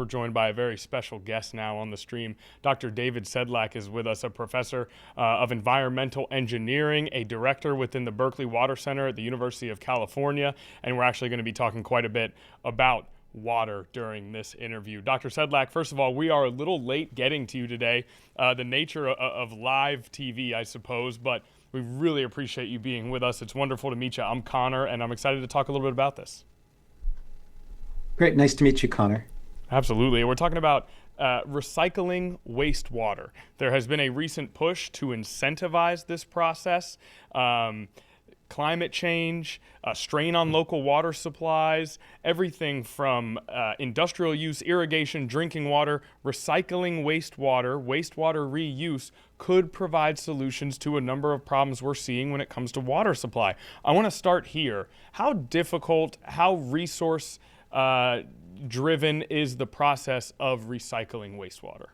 We're joined by a very special guest now on the stream. Dr. David Sedlak is with us, a professor of environmental engineering, a director within the Berkeley Water Center at the University of California, and we're actually going to be talking quite a bit about water during this interview. Dr. Sedlak, first of all, we are a little late getting to you today. The nature of live TV, I suppose, but we really appreciate you being with us. It's wonderful to meet you. I'm Connor, and I'm excited to talk a little bit about this. Great. Nice to meet you, Connor. Absolutely. We're talking about recycling wastewater. There has been a recent push to incentivize this process. Climate change, strain on local water supplies, everything from industrial use, irrigation, drinking water, recycling wastewater, wastewater reuse could provide solutions to a number of problems we're seeing when it comes to water supply. I want to start here. How difficult, how resource driven is the process of recycling wastewater?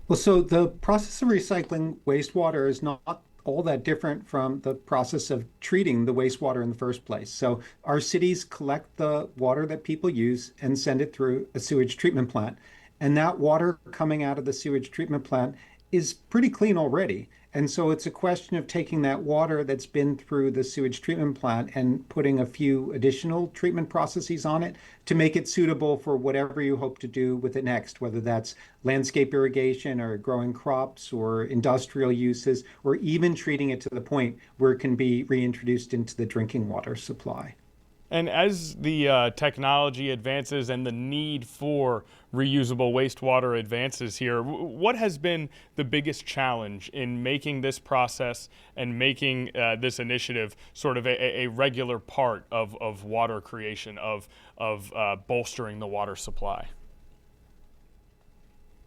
Well, so the process of recycling wastewater is not all that different from the process of treating the wastewater in the first place. So our cities collect the water that people use and send it through a sewage treatment plant. And that water coming out of the sewage treatment plant is pretty clean already. And so it's a question of taking that water that's been through the sewage treatment plant and putting a few additional treatment processes on it to make it suitable for whatever you hope to do with it next, whether that's landscape irrigation or growing crops or industrial uses, or even treating it to the point where it can be reintroduced into the drinking water supply. And as the technology advances and the need for reusable wastewater advances here, what has been the biggest challenge in making this process and making this initiative sort of a regular part of water creation, of bolstering the water supply?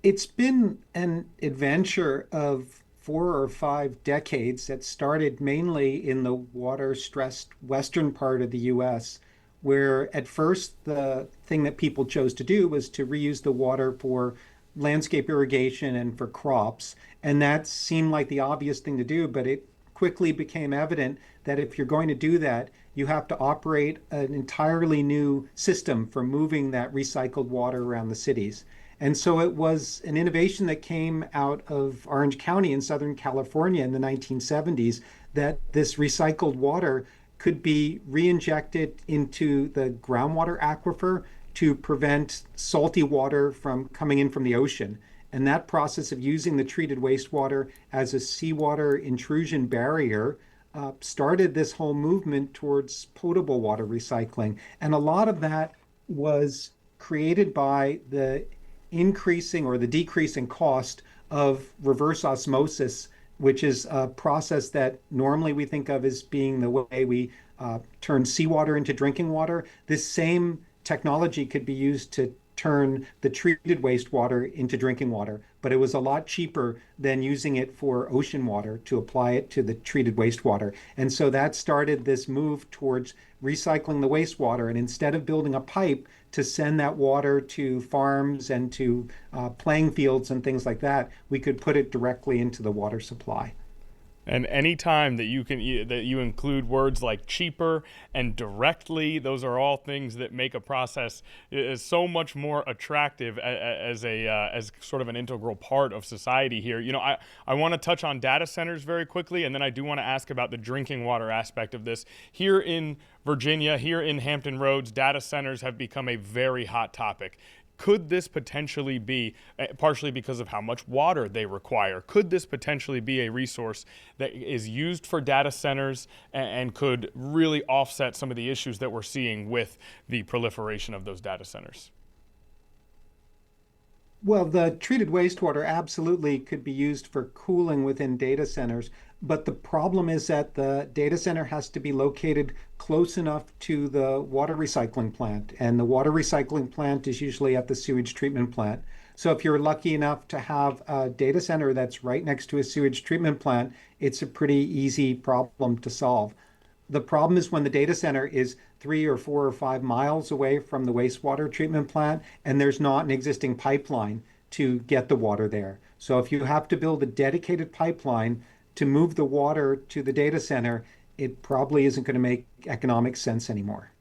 It's been an adventure of 4 or 5 decades that started mainly in the water-stressed western part of the US, where at first the thing that people chose to do was to reuse the water for landscape irrigation and for crops. And that seemed like the obvious thing to do, but it quickly became evident that if you're going to do that, you have to operate an entirely new system for moving that recycled water around the cities. And so it was an innovation that came out of Orange County in Southern California in the 1970s, that this recycled water could be reinjected into the groundwater aquifer to prevent salty water from coming in from the ocean. And that process of using the treated wastewater as a seawater intrusion barrier started this whole movement towards potable water recycling. And a lot of that was created by the increasing or the decreasing cost of reverse osmosis, which is a process that normally we think of as being the way we turn seawater into drinking water. This same technology could be used to turn the treated wastewater into drinking water, but it was a lot cheaper than using it for ocean water to apply it to the treated wastewater. And so that started this move towards recycling the wastewater. And instead of building a pipe to send that water to farms and to playing fields and things like that, we could put it directly into the water supply. And any time that you include words like cheaper and directly, those are all things that make a process so much more attractive as sort of an integral part of society here. You know, I want to touch on data centers very quickly, and then I do want to ask about the drinking water aspect of this. Here in Virginia, here in Hampton Roads, data centers have become a very hot topic. Could this potentially be, partially because of how much water they require, could this potentially be a resource that is used for data centers and could really offset some of the issues that we're seeing with the proliferation of those data centers? Well, the treated wastewater absolutely could be used for cooling within data centers, but the problem is that the data center has to be located close enough to the water recycling plant, and the water recycling plant is usually at the sewage treatment plant. So if you're lucky enough to have a data center that's right next to a sewage treatment plant, it's a pretty easy problem to solve. The problem is when the data center is 3 or 4 or 5 miles away from the wastewater treatment plant, and there's not an existing pipeline to get the water there. So if you have to build a dedicated pipeline to move the water to the data center, it probably isn't going to make economic sense anymore.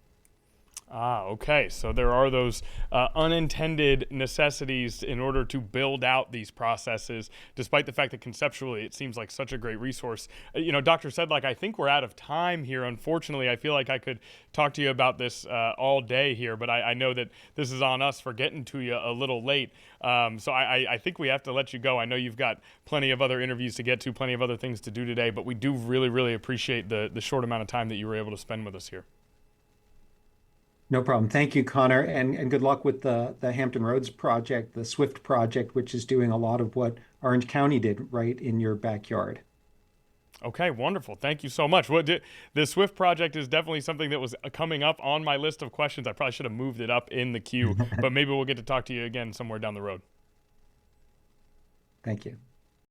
Ah, okay. So there are those unintended necessities in order to build out these processes, despite the fact that conceptually it seems like such a great resource. Dr. Sedlak, I think we're out of time here. Unfortunately, I feel like I could talk to you about this all day here, but I know that this is on us for getting to you a little late. So I think we have to let you go. I know you've got plenty of other interviews to get to, plenty of other things to do today, but we do really, really appreciate the short amount of time that you were able to spend with us here. No problem. Thank you, Connor, and good luck with the Hampton Roads project, the SWIFT project, which is doing a lot of what Orange County did right in your backyard. Okay, wonderful. Thank you so much. The Swift project is definitely something that was coming up on my list of questions. I probably should have moved it up in the queue, but maybe we'll get to talk to you again somewhere down the road. Thank you.